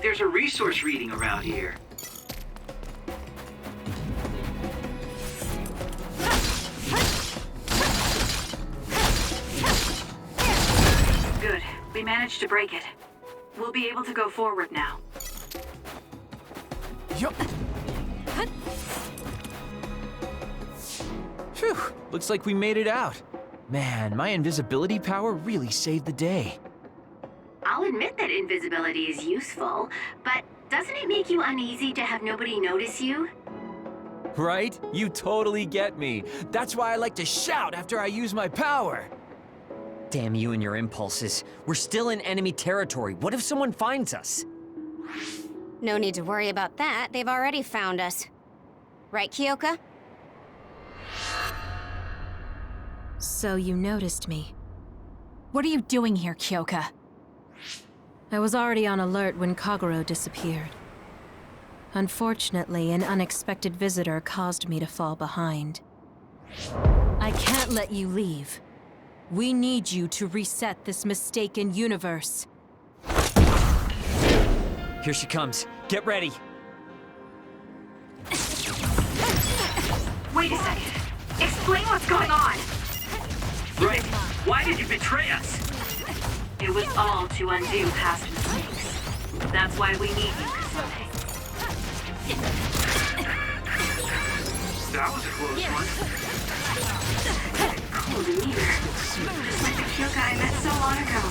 like there's a resource reading around here. Good. We managed to break it. We'll be able to go forward now. Yup. Phew, looks like we made it out. Man, my invisibility power really saved the day. I'll admit that invisibility is useful, but doesn't it make you uneasy to have nobody notice you? Right? You totally get me. That's why I like to shout after I use my power. Damn you and your impulses. We're still in enemy territory. What if someone finds us? No need to worry about that. They've already found us. Right, Kyoka? So you noticed me. What are you doing here, Kyoka? I was already on alert when Kagero disappeared. Unfortunately, an unexpected visitor caused me to fall behind. I can't let you leave. We need you to reset this mistaken universe. Here she comes. Get ready. Wait a second. Explain what's going on. Right. Why did you betray us? It was all to undo past mistakes. That's why we need you, Kasane. That was a close one. Cool demeanor. Just like the Kyoka I met so long ago.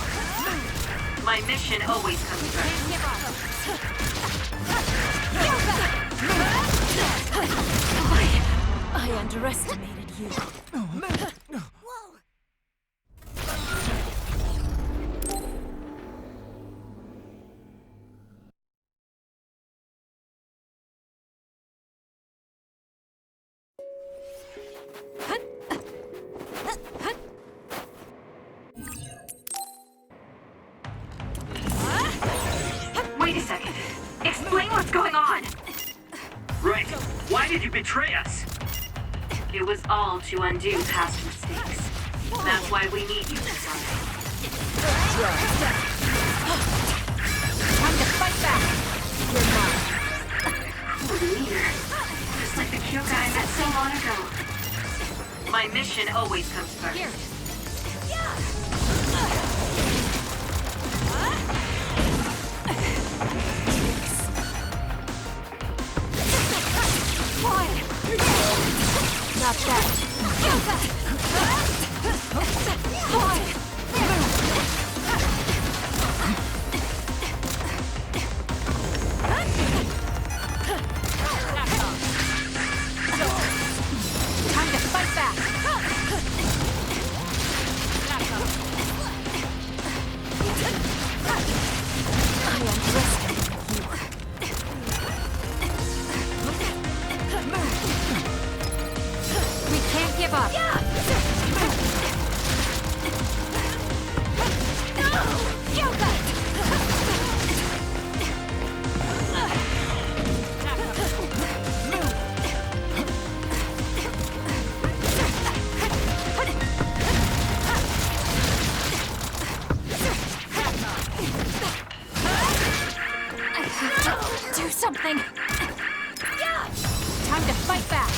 My mission always comes first. I underestimated you. Wait a second. Explain what's going on. Right. Why did you betray us? It was all to undo past mistakes. That's why we need you, Kasane. Time to fight back! You're mine. Cool demeanor. Just like the Kyoka I met so long ago. My mission always comes first. Here. Not that. Time to fight back. I underestimated you. We can't give up. Do something. Time to fight back.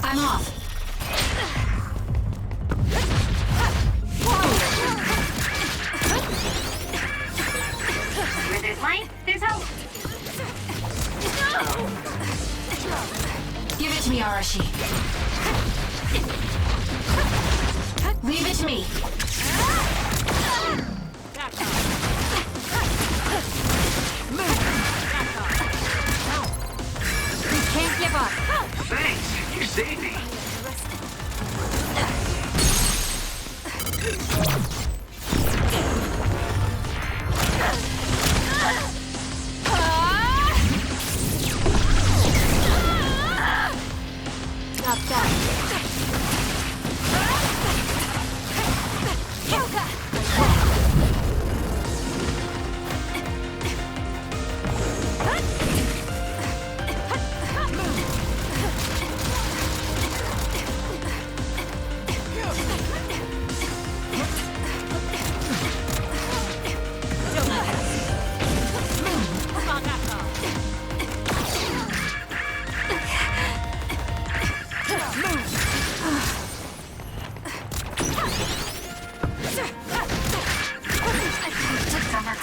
I'm off. Where there's light, there's hope. Give it to me, Arashi. Leave it to me. We can't give up. Thanks. You saved me. Not that.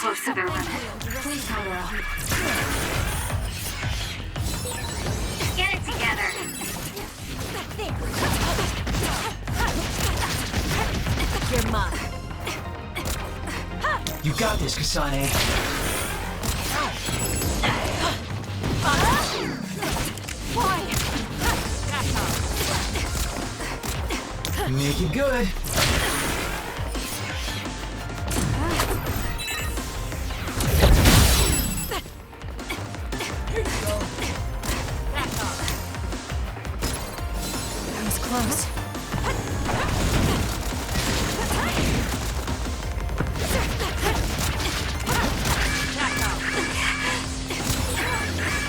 close to their limit. Please, Totoro. Get it together. You're mine. You got this, Kasane. Why? Make it good. That was close.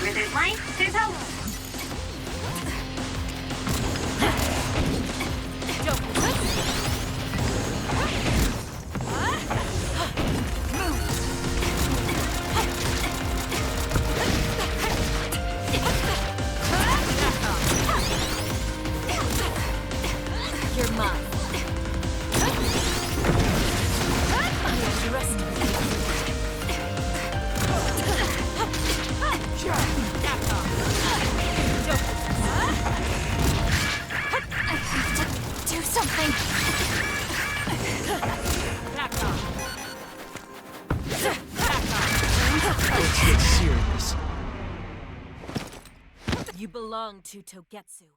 Where there's light, there's hope. You're mine. I have to do something. Let's get serious. You belong to Togetsu.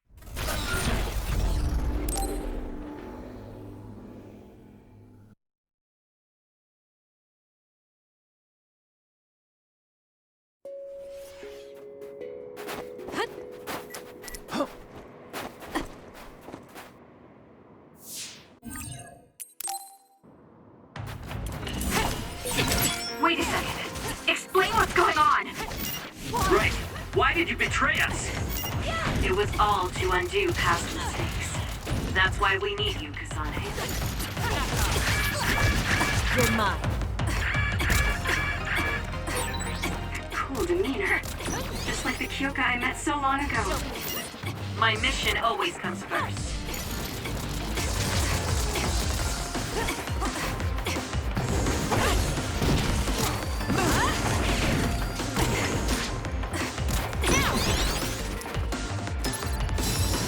Wait a second. Explain what's going on. Right. Why did you betray us? It was all to undo past mistakes. That's why we need you, Kasane. You're mine. Cool demeanor. Just like the Kyoka I met so long ago. My mission always comes first.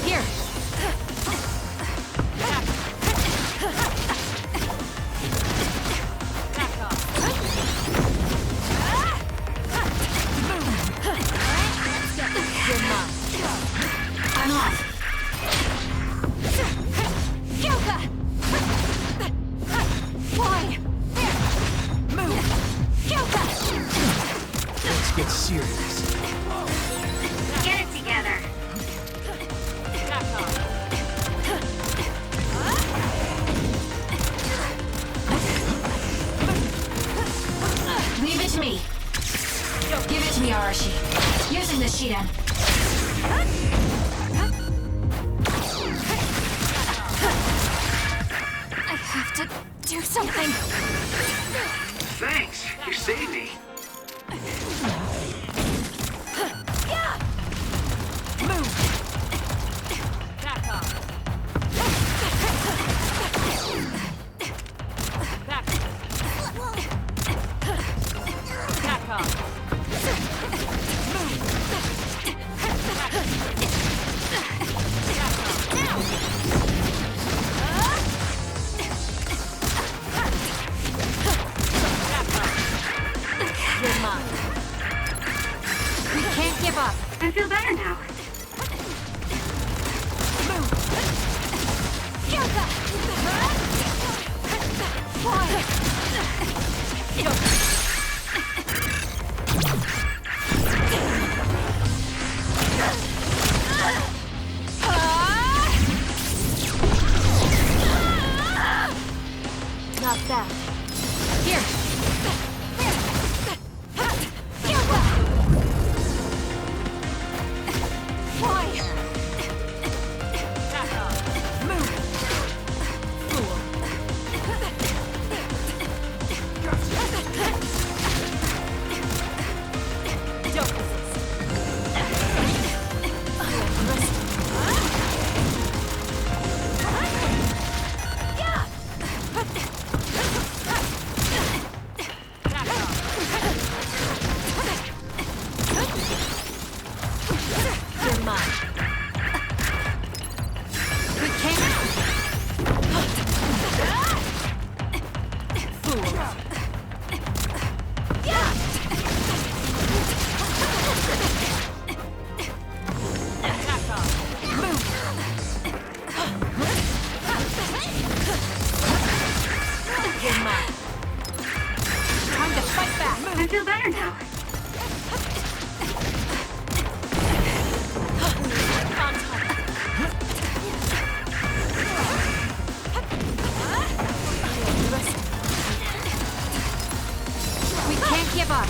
Here. You're mine. I'm off. Kyoka! Why? Move! Kyoka! Let's get serious. Get it together. Leave it to me. Give it to me, Arashi. Using the Shiden. I have to do something. Thanks. You saved me. You're mine. We can't give up. I feel better now. Kyoka! Why? Not that. Here. Kyoka! Why? Move. Fool. I feel better now. We can't give up.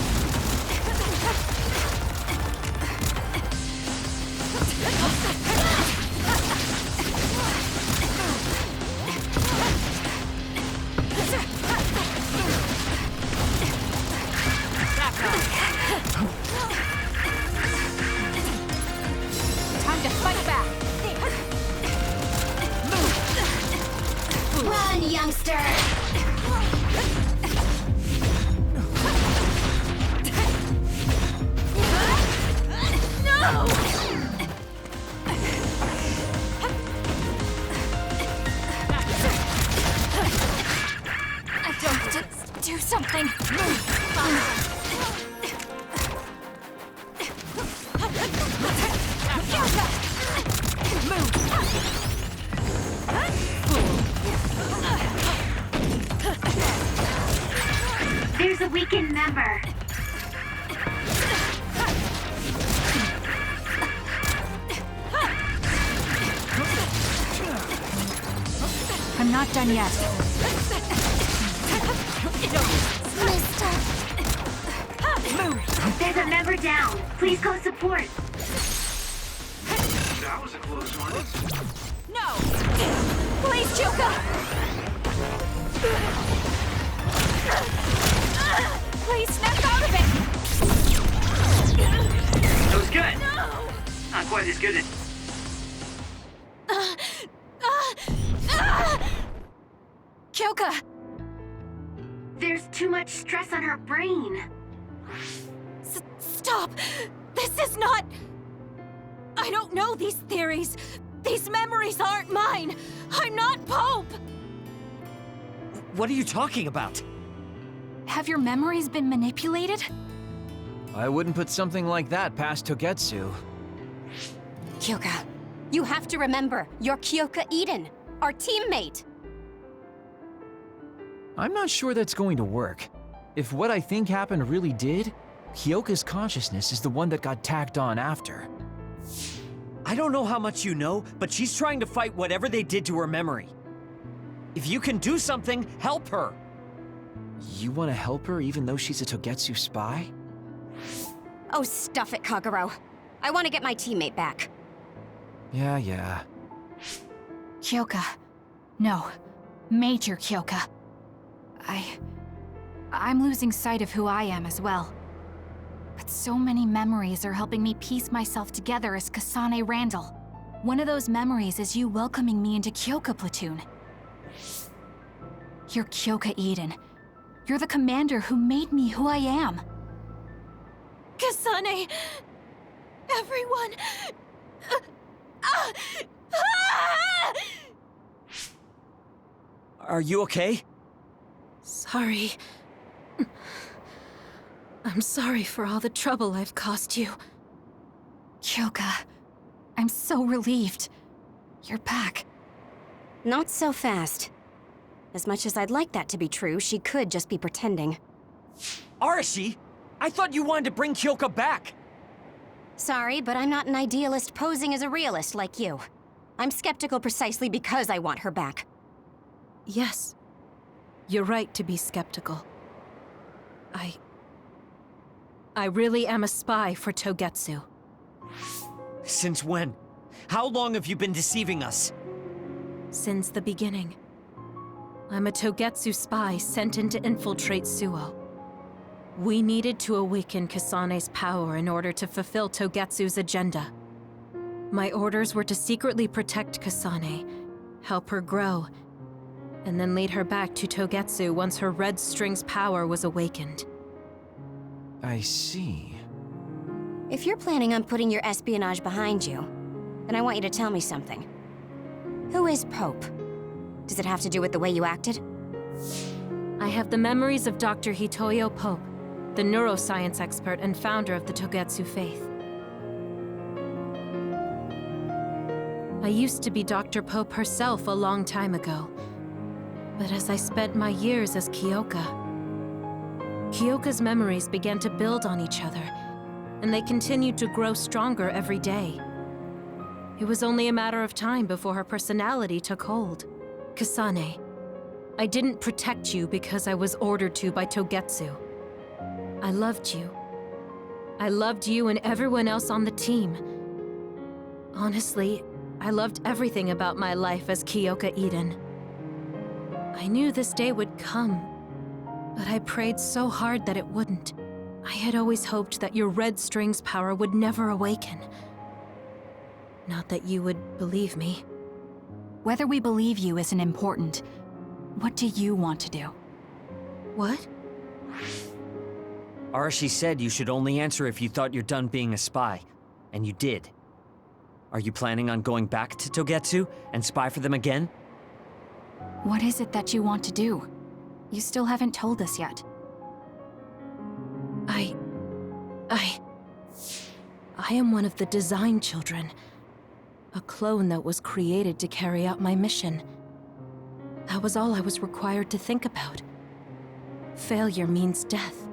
Time to fight back. Run, youngster! No! I don't have to do something. There's a weakened member. I'm not done yet. There's a member down. Please go support. That was a close one. No! Please, Kyoka! Please snap out of it! That was good. No! Not quite as good as... Kyoka! There's too much stress on her brain. Stop! This is not... I don't know these theories. These memories aren't mine. I'm not Pope! What are you talking about? Have your memories been manipulated? I wouldn't put something like that past Togetsu. Kyoka, you have to remember, you're Kyoka Eden, our teammate. I'm not sure that's going to work. If what I think happened really did, Kyoka's consciousness is the one that got tacked on after. I don't know how much you know, but she's trying to fight whatever they did to her memory. If you can do something, help her! You want to help her even though she's a Togetsu spy? Oh, stuff it, Kagero. I want to get my teammate back. Yeah. Kyoka. No. Major Kyoka. I'm losing sight of who I am as well. But so many memories are helping me piece myself together as Kasane Randall. One of those memories is you welcoming me into Kyoka Platoon. You're Kyoka Eden. You're the commander who made me who I am. Kasane! Everyone! Are you okay? Sorry. I'm sorry for all the trouble I've caused you. Kyoka, I'm so relieved. You're back. Not so fast. As much as I'd like that to be true, she could just be pretending. Arashi! I thought you wanted to bring Kyoka back! Sorry, but I'm not an idealist posing as a realist like you. I'm skeptical precisely because I want her back. Yes. You're right to be skeptical. I really am a spy for Togetsu. Since when? How long have you been deceiving us? Since the beginning. I'm a Togetsu spy sent in to infiltrate Suo. We needed to awaken Kasane's power in order to fulfill Togetsu's agenda. My orders were to secretly protect Kasane, help her grow, and then lead her back to Togetsu once her Red String's power was awakened. I see. If you're planning on putting your espionage behind you, then I want you to tell me something. Who is Pope? Does it have to do with the way you acted? I have the memories of Dr. Hitoyo Pope, the neuroscience expert and founder of the Togetsu faith. I used to be Dr. Pope herself a long time ago. But as I spent my years as Kyoka, Kyoka's memories began to build on each other, and they continued to grow stronger every day. It was only a matter of time before her personality took hold. Kasane, I didn't protect you because I was ordered to by Togetsu. I loved you. I loved you and everyone else on the team. Honestly, I loved everything about my life as Kyoka Eden. I knew this day would come, but I prayed so hard that it wouldn't. I had always hoped that your red string's power would never awaken. Not that you would believe me. Whether we believe you isn't important. What do you want to do? What? Arashi said you should only answer if you thought you're done being a spy. And you did. Are you planning on going back to Togetsu and spy for them again? What is it that you want to do? You still haven't told us yet. I am one of the Design Children. A clone that was created to carry out my mission. That was all I was required to think about. Failure means death.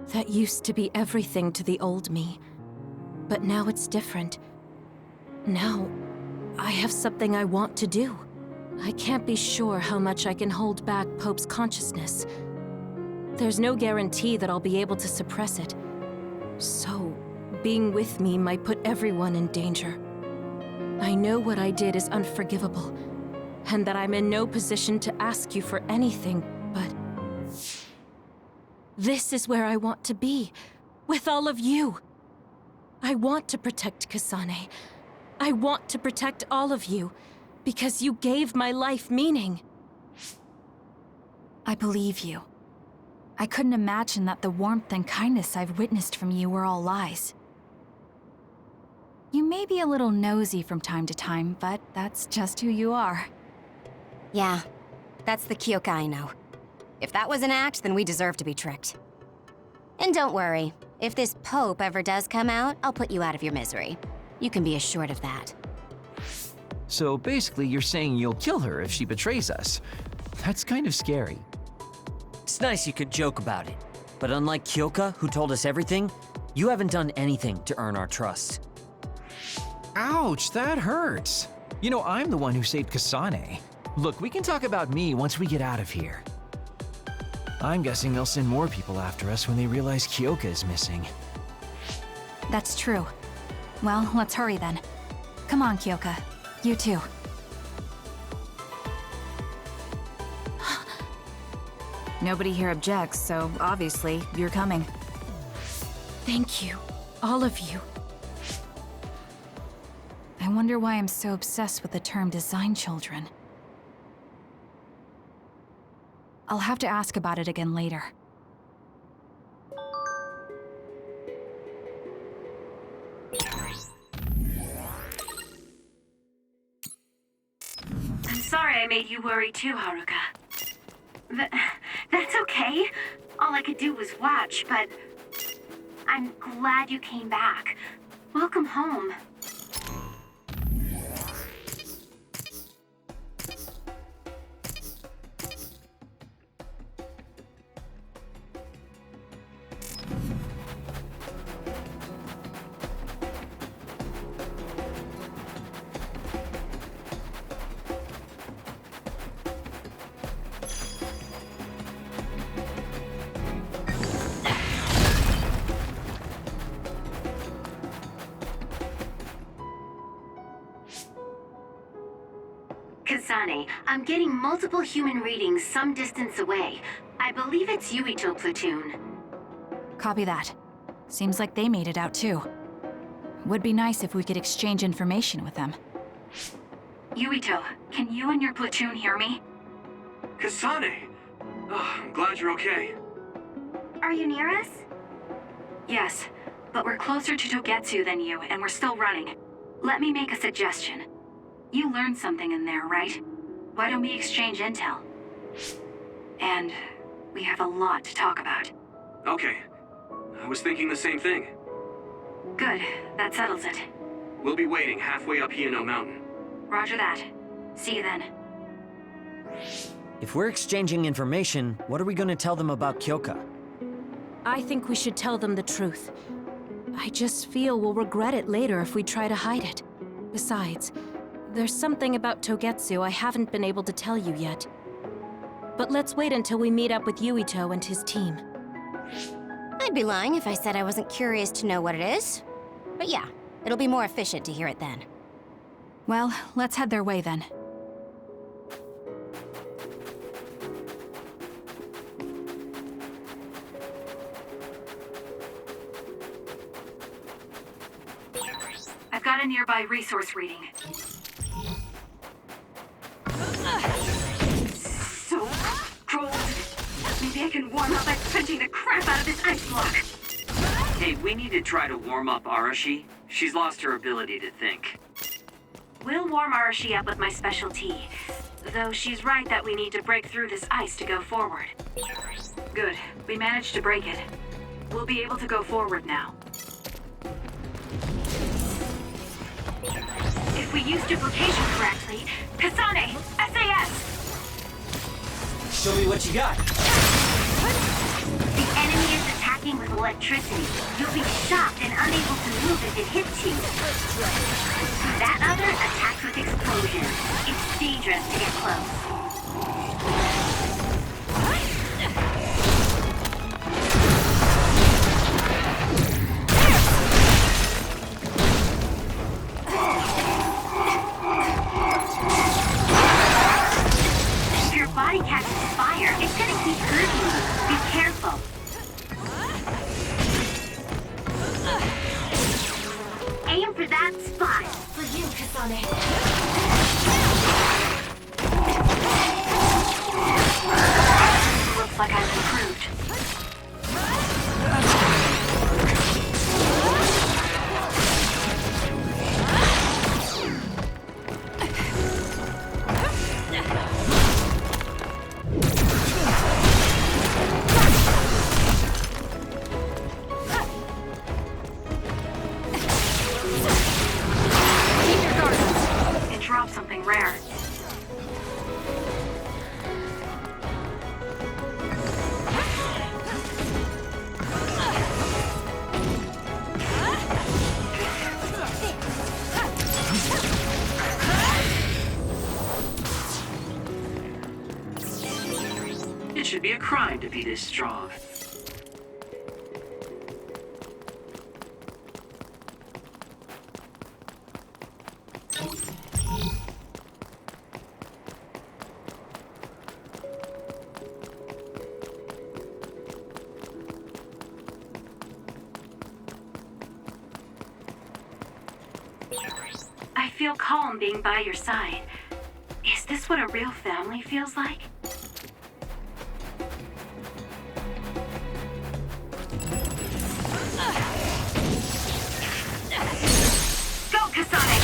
That used to be everything to the old me. But now it's different. Now, I have something I want to do. I can't be sure how much I can hold back Pope's consciousness. There's no guarantee that I'll be able to suppress it. So, being with me might put everyone in danger. I know what I did is unforgivable, and that I'm in no position to ask you for anything, but... this is where I want to be, with all of you. I want to protect Kasane. I want to protect all of you, because you gave my life meaning. I believe you. I couldn't imagine that the warmth and kindness I've witnessed from you were all lies. You may be a little nosy from time to time, but that's just who you are. Yeah, that's the Kyoka I know. If that was an act, then we deserve to be tricked. And don't worry, if this Pope ever does come out, I'll put you out of your misery. You can be assured of that. So basically, you're saying you'll kill her if she betrays us. That's kind of scary. It's nice you could joke about it. But unlike Kyoka, who told us everything, you haven't done anything to earn our trust. Ouch, that hurts. You know, I'm the one who saved Kasane. Look, we can talk about me once we get out of here. I'm guessing they'll send more people after us when they realize Kyoka is missing. That's true. Well, let's hurry then. Come on, Kyoka. You too. Nobody here objects, so obviously, you're coming. Thank you, all of you. I wonder why I'm so obsessed with the term Design Children. I'll have to ask about it again later. I'm sorry I made you worry too, Haruka. That's okay. All I could do was watch, but I'm glad you came back. Welcome home. Kasane, I'm getting multiple human readings some distance away. I believe it's Yuito platoon. Copy that. Seems like they made it out too. Would be nice if we could exchange information with them. Yuito, can you and your platoon hear me? Kasane! Oh, I'm glad you're okay. Are you near us? Yes, but we're closer to Togetsu than you, and we're still running. Let me make a suggestion. You learned something in there, right? Why don't we exchange intel? And we have a lot to talk about. Okay. I was thinking the same thing. Good, that settles it. We'll be waiting halfway up Hino Mountain. Roger that. See you then. If we're exchanging information, what are we gonna tell them about Kyoka? I think we should tell them the truth. I just feel we'll regret it later if we try to hide it. Besides, there's something about Togetsu I haven't been able to tell you yet. But let's wait until we meet up with Yuito and his team. I'd be lying if I said I wasn't curious to know what it is. But yeah, it'll be more efficient to hear it then. Well, let's head their way then. I've got a nearby resource reading. So cold. Maybe I can warm up by punching the crap out of this ice block. Hey, we need to try to warm up Arashi. She's lost her ability to think. We'll warm Arashi up with my special tea. Though she's right that we need to break through this ice to go forward. Good. We managed to break it. We'll be able to go forward now. If we use duplication correctly, Kasane, SAS! Show me what you got. The enemy is attacking with electricity. You'll be shocked and unable to move if it hits you. That other attacks with explosion. It's dangerous to get close. If your body catches fire, it's gonna keep hurting you. Be careful. Aim for that spot. For you, Kasane. Looks like I've improved. It dropped something rare. It should be a crime to be this strong. I feel calm being by your side. Is this what a real family feels like? Go, Kasane!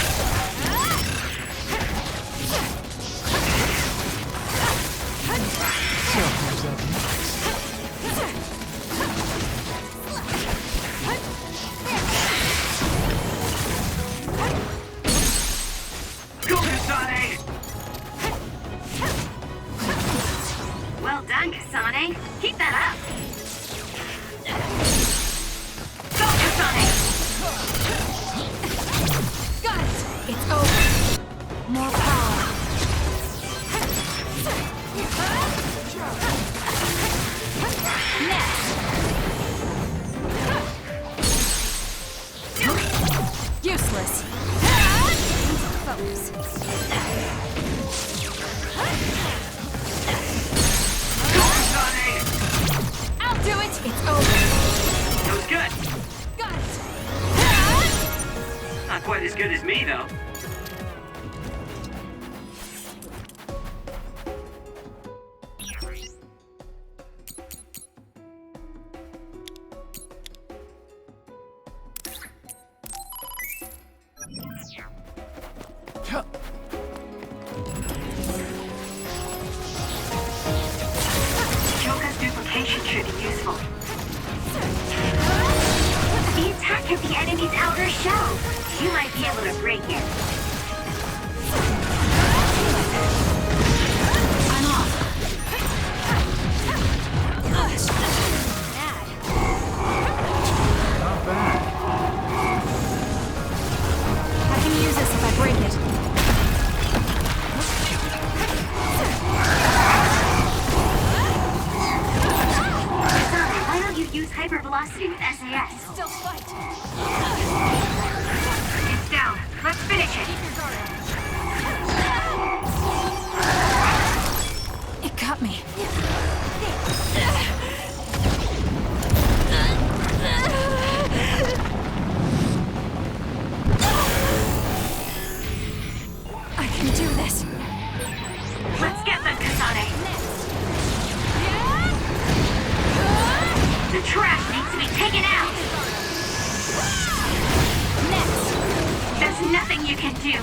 Go, Kasane! Well done, Kasane. Keep that up. Go, Kasane! Got it! It's over. More power. Useless. Focus. Go, Kasane! I'll do it! It's over. That was good. Got it! Not quite as good as me, though. Kyoka's duplication should be useful. The attack hit the enemy's outer shell. You might be able to break it. I'm off. hypervelocity with SAS. Still fight. It's down. Let's finish it. It got me. I can do this. Let's get them, Kasane. The trash needs to be taken out. There's nothing you can do.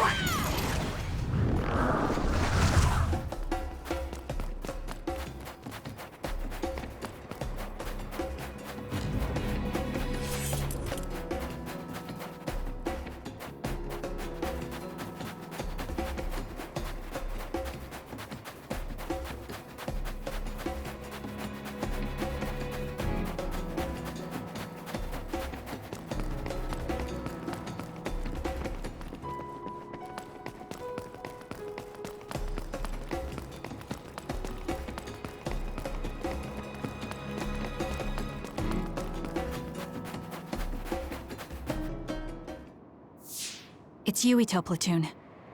It's Yuito platoon.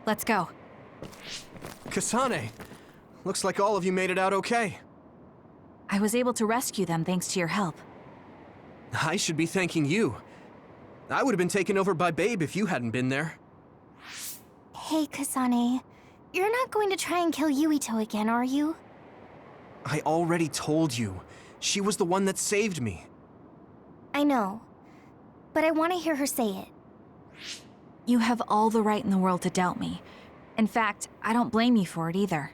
Let's go. Kasane! Looks like all of you made it out okay. I was able to rescue them thanks to your help. I should be thanking you. I would have been taken over by Babe if you hadn't been there. Hey, Kasane. You're not going to try and kill Yuito again, are you? I already told you. She was the one that saved me. I know. But I want to hear her say it. You have all the right in the world to doubt me. In fact, I don't blame you for it either.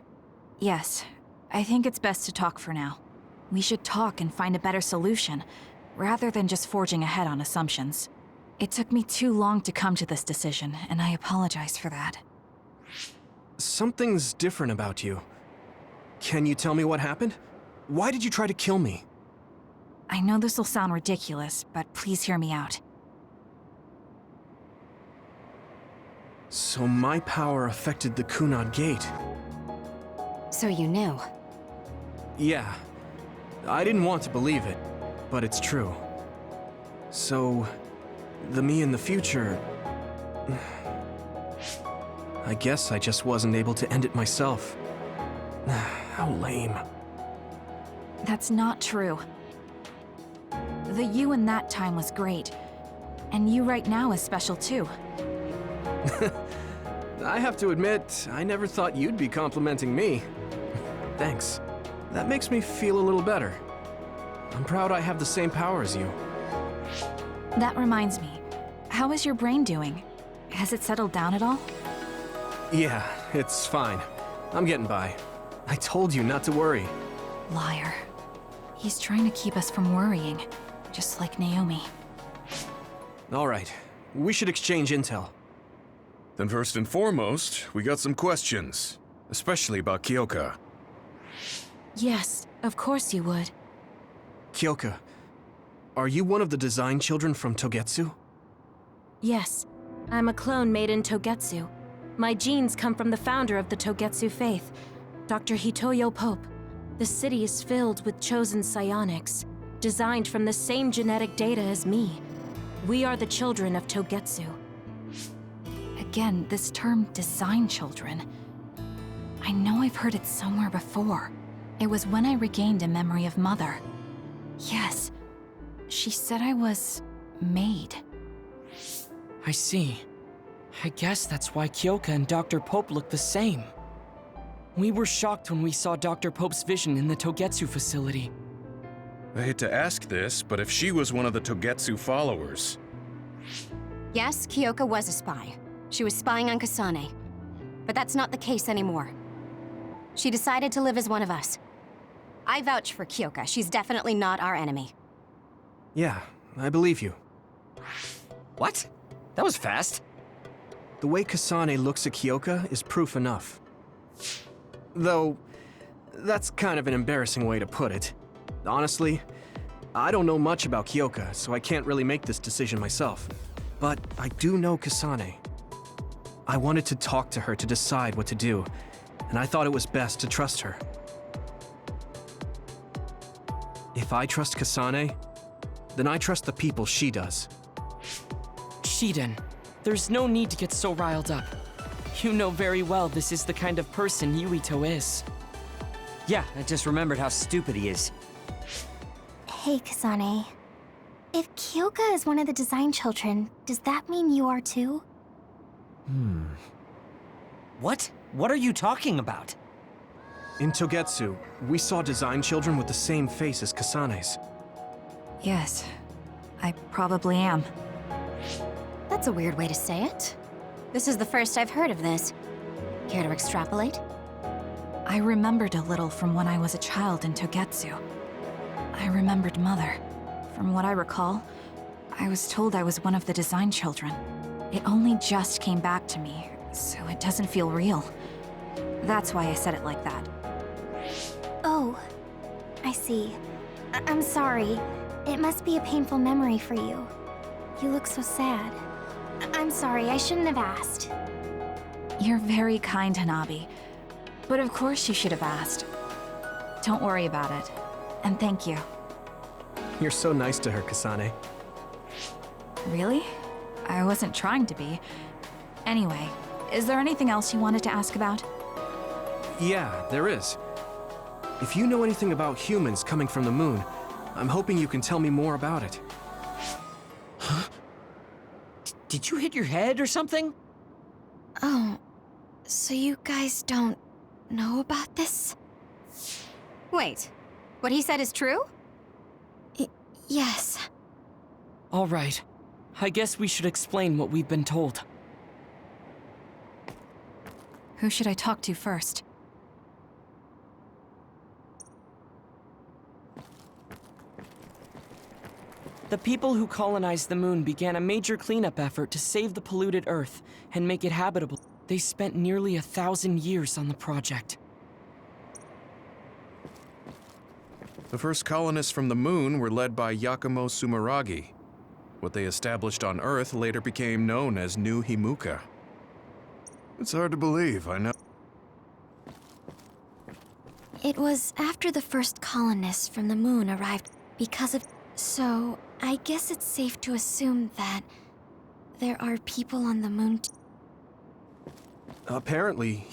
Yes, I think it's best to talk for now. We should talk and find a better solution, rather than just forging ahead on assumptions. It took me too long to come to this decision, and I apologize for that. Something's different about you. Can you tell me what happened? Why did you try to kill me? I know this will sound ridiculous, but please hear me out. So my power affected the Kunad Gate. So you knew. Yeah. I didn't want to believe it, but it's true. So, the me in the future... I guess I just wasn't able to end it myself. How lame. That's not true. The you in that time was great, and you right now is special too. I have to admit, I never thought you'd be complimenting me. Thanks. That makes me feel a little better. I'm proud I have the same power as you. That reminds me, how is your brain doing? Has it settled down at all? Yeah, it's fine. I'm getting by. I told you not to worry. Liar. He's trying to keep us from worrying, just like Naomi. All right, we should exchange intel. Then first and foremost, we got some questions, especially about Kyoka. Yes, of course you would. Kyoka, are you one of the design children from Togetsu? Yes, I'm a clone made in Togetsu. My genes come from the founder of the Togetsu faith, Dr. Hitoyo Pope. The city is filled with chosen psionics, designed from the same genetic data as me. We are the children of Togetsu. Again, this term Design Children. I know I've heard it somewhere before. It was when I regained a memory of Mother. Yes, she said I was made. I see. I guess that's why Kyoka and Dr. Pope look the same. We were shocked when we saw Dr. Pope's vision in the Togetsu facility. I hate to ask this, but if she was one of the Togetsu followers... Yes, Kyoka was a spy. She was spying on Kasane. But that's not the case anymore. She decided to live as one of us. I vouch for Kyoka. She's definitely not our enemy. Yeah, I believe you. What? That was fast. The way Kasane looks at Kyoka is proof enough. Though, that's kind of an embarrassing way to put it. Honestly, I don't know much about Kyoka, so I can't really make this decision myself. But I do know Kasane. I wanted to talk to her to decide what to do, and I thought it was best to trust her. If I trust Kasane, then I trust the people she does. Shiden, there's no need to get so riled up. You know very well this is the kind of person Yuito is. Yeah, I just remembered how stupid he is. Hey, Kasane. If Kyoka is one of the Design Children, does that mean you are too? What? What are you talking about? In Togetsu, we saw Design Children with the same face as Kasane's. Yes, I probably am. That's a weird way to say it. This is the first I've heard of this. Care to extrapolate? I remembered a little from when I was a child in Togetsu. I remembered Mother. From what I recall, I was told I was one of the Design Children. It only just came back to me, so it doesn't feel real. That's why I said it like that. Oh, I see. I'm sorry. It must be a painful memory for you. You look so sad. I'm sorry, I shouldn't have asked. You're very kind, Hanabi. But of course you should have asked. Don't worry about it. And thank you. You're so nice to her, Kasane. Really? I wasn't trying to be. Anyway, is there anything else you wanted to ask about? Yeah, there is. If you know anything about humans coming from the moon, I'm hoping you can tell me more about it. Huh? Did you hit your head or something? Oh, so you guys don't know about this? Wait, what he said is true? Yes. All right. I guess we should explain what we've been told. Who should I talk to first? The people who colonized the moon began a major cleanup effort to save the polluted Earth and make it habitable. They spent nearly 1,000 years on the project. The first colonists from the moon were led by Yakumo Sumeragi. What they established on Earth later became known as New Himuka. It's hard to believe, I know. It was after the first colonists from the moon arrived because of... So, I guess it's safe to assume that there are people on the moon Apparently,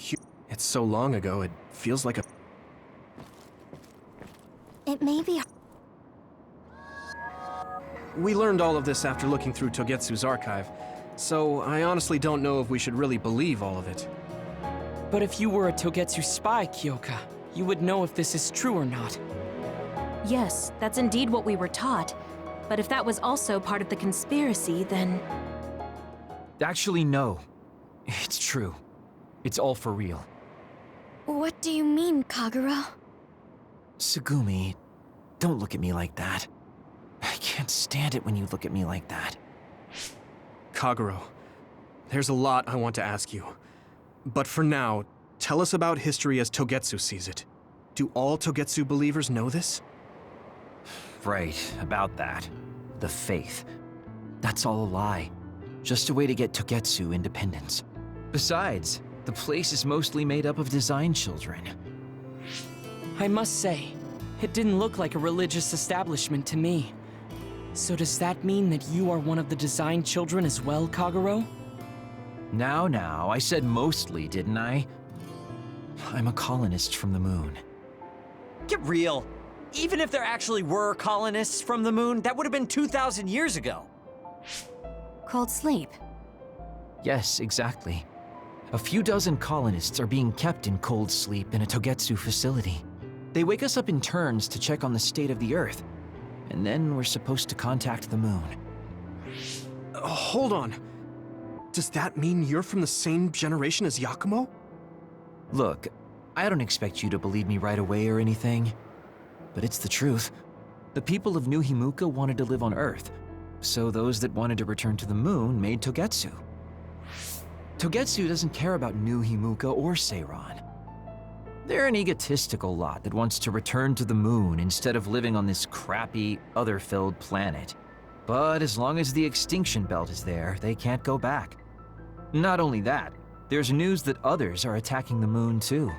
it's so long ago, it feels like a... It may be... We learned all of this after looking through Togetsu's archive, so I honestly don't know if we should really believe all of it. But if you were a Togetsu spy, Kyoka, you would know if this is true or not. Yes, that's indeed what we were taught. But if that was also part of the conspiracy, then... Actually, no. It's true. It's all for real. What do you mean, Kagura? Tsugumi, don't look at me like that. I can't stand it when you look at me like that. Kaguro, there's a lot I want to ask you. But for now, tell us about history as Togetsu sees it. Do all Togetsu believers know this? Right, about that. The faith. That's all a lie. Just a way to get Togetsu independence. Besides, the place is mostly made up of Design Children. I must say, it didn't look like a religious establishment to me. So does that mean that you are one of the Design Children as well, Kaguro? Now, I said mostly, didn't I? I'm a colonist from the moon. Get real. Even if there actually were colonists from the moon, that would have been 2,000 years ago. Cold sleep. Yes, exactly. A few dozen colonists are being kept in cold sleep in a Togetsu facility. They wake us up in turns to check on the state of the Earth, and then we're supposed to contact the moon. Hold on. Does that mean you're from the same generation as Yakumo? Look, I don't expect you to believe me right away or anything, but it's the truth. The people of New Himuka wanted to live on Earth, so those that wanted to return to the moon made Togetsu. Togetsu doesn't care about New Himuka or Seiran. They're an egotistical lot that wants to return to the moon instead of living on this crappy, other-filled planet. But as long as the extinction belt is there, they can't go back. Not only that, there's news that others are attacking the moon too.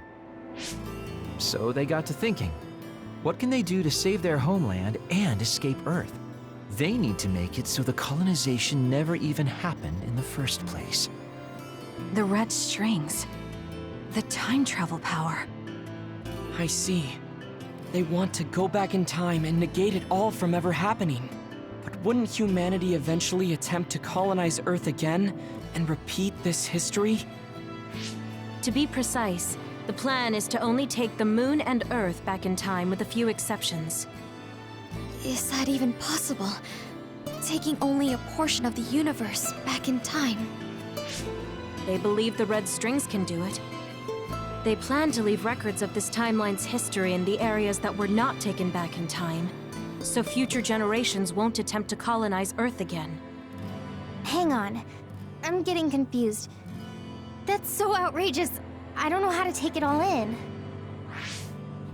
So they got to thinking, what can they do to save their homeland and escape Earth? They need to make it so the colonization never even happened in the first place. The red strings. The time travel power. I see. They want to go back in time and negate it all from ever happening. But wouldn't humanity eventually attempt to colonize Earth again and repeat this history? To be precise, the plan is to only take the moon and Earth back in time with a few exceptions. Is that even possible? Taking only a portion of the universe back in time. They believe the red strings can do it. They plan to leave records of this timeline's history in the areas that were not taken back in time, so future generations won't attempt to colonize Earth again. Hang on. I'm getting confused. That's so outrageous. I don't know how to take it all in.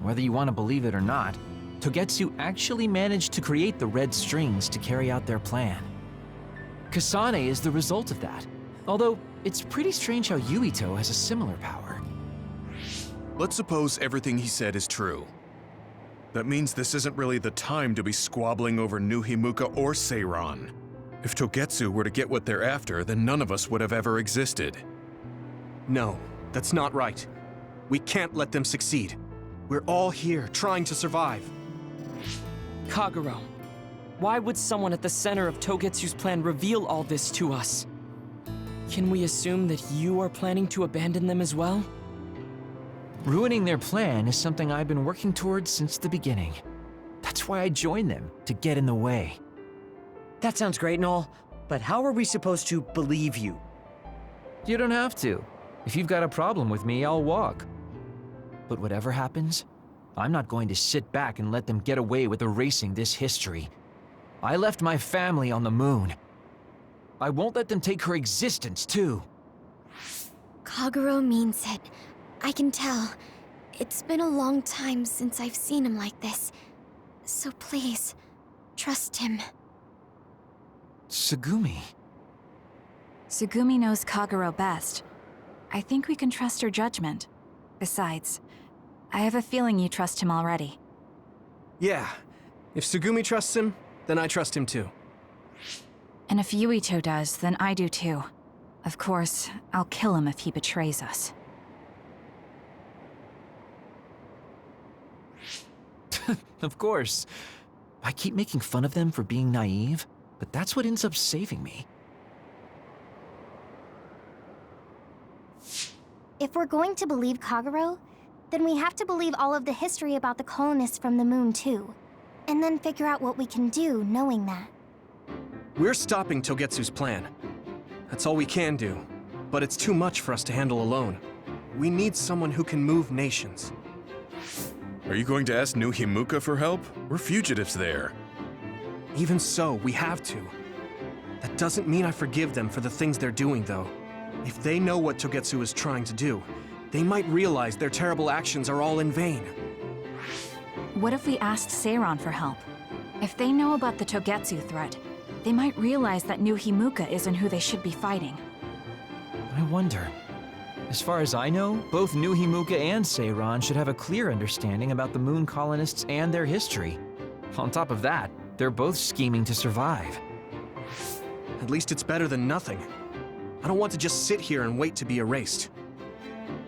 Whether you want to believe it or not, Togetsu actually managed to create the red strings to carry out their plan. Kasane is the result of that, although it's pretty strange how Yuito has a similar power. Let's suppose everything he said is true. That means this isn't really the time to be squabbling over New Himuka or Seiran. If Togetsu were to get what they're after, then none of us would have ever existed. No, that's not right. We can't let them succeed. We're all here trying to survive. Kagero, why would someone at the center of Togetsu's plan reveal all this to us? Can we assume that you are planning to abandon them as well? Ruining their plan is something I've been working towards since the beginning. That's why I joined them, to get in the way. That sounds great and all, but how are we supposed to believe you? You don't have to. If you've got a problem with me, I'll walk. But whatever happens, I'm not going to sit back and let them get away with erasing this history. I left my family on the moon. I won't let them take her existence, too. Kagero means it. I can tell. It's been a long time since I've seen him like this. So please, trust him. Tsugumi. Tsugumi knows Kagero best. I think we can trust her judgment. Besides, I have a feeling you trust him already. Yeah, if Tsugumi trusts him, then I trust him too. And if Yuito does, then I do too. Of course, I'll kill him if he betrays us. Of course. I keep making fun of them for being naive, but that's what ends up saving me. If we're going to believe Kagero, then we have to believe all of the history about the colonists from the moon too. And then figure out what we can do knowing that. We're stopping Togetsu's plan. That's all we can do. But it's too much for us to handle alone. We need someone who can move nations. Are you going to ask New Himuka for help? We're fugitives there. Even so, we have to. That doesn't mean I forgive them for the things they're doing, though. If they know what Togetsu is trying to do, they might realize their terrible actions are all in vain. What if we asked Seiran for help? If they know about the Togetsu threat, they might realize that New Himuka isn't who they should be fighting. I wonder. As far as I know, both New Himuka and Seiran should have a clear understanding about the moon colonists and their history. On top of that, they're both scheming to survive. At least it's better than nothing. I don't want to just sit here and wait to be erased.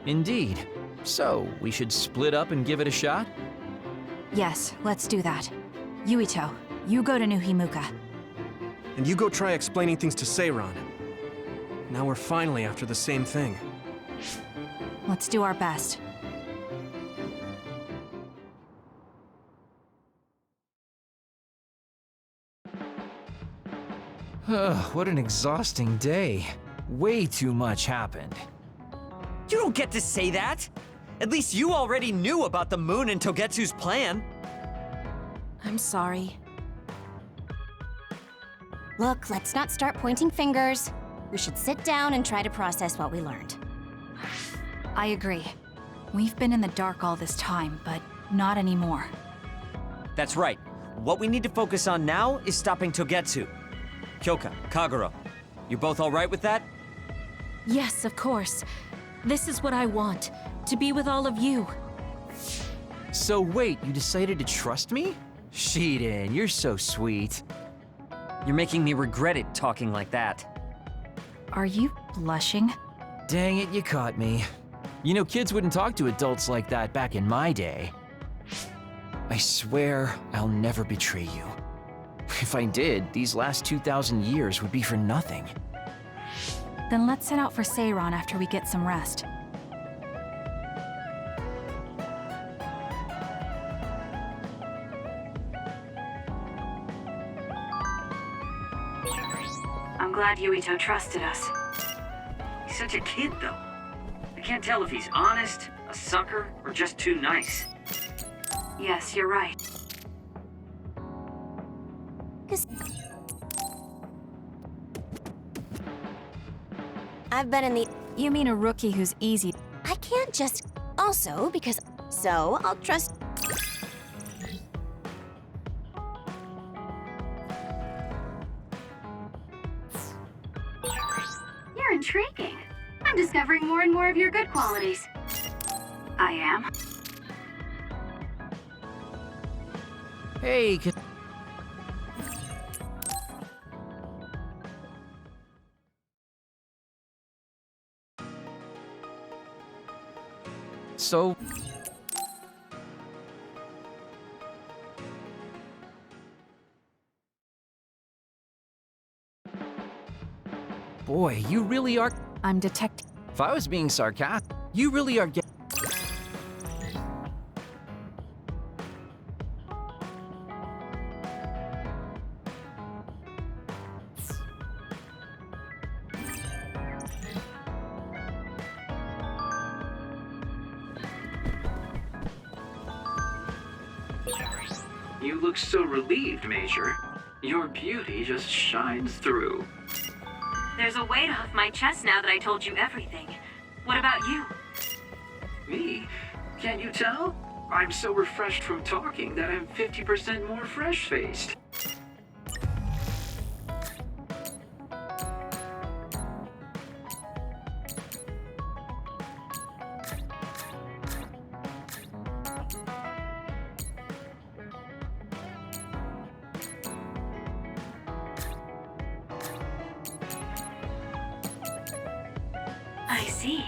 Indeed. So, we should split up and give it a shot? Yes, let's do that. Yuito, you go to New Himuka. And you go try explaining things to Seiran. Now we're finally after the same thing. Let's do our best. What an exhausting day. Way too much happened. You don't get to say that! At least you already knew about the moon and Togetsu's plan. I'm sorry. Look, let's not start pointing fingers. We should sit down and try to process what we learned. I agree. We've been in the dark all this time, but not anymore. That's right. What we need to focus on now is stopping Togetsu. Kyoka, Kagero, you both alright with that? Yes, of course. This is what I want, to be with all of you. So wait, you decided to trust me? Shiden, you're so sweet. You're making me regret it talking like that. Are you blushing? Dang it, you caught me. You know, kids wouldn't talk to adults like that back in my day. I swear I'll never betray you. If I did, these last 2,000 years would be for nothing. Then let's set out for Seiron after we get some rest. I'm glad Yuito trusted us. He's such a kid, though. I can't tell if he's honest, a sucker, or just too nice. Yes, you're right. I've been in the... You mean a rookie who's easy? I can't just... Also, because... So, I'll trust... You're intriguing. I'm discovering more and more of your good qualities. I am. Hey, so... Boy, you really are... I'm detecting... If I was being sarcastic, you really are getting... You look so relieved, Major. Your beauty just shines through. There's a weight off my chest now that I told you everything. What about you? Me? Can't you tell? I'm so refreshed from talking that I'm 50% more fresh-faced. I see.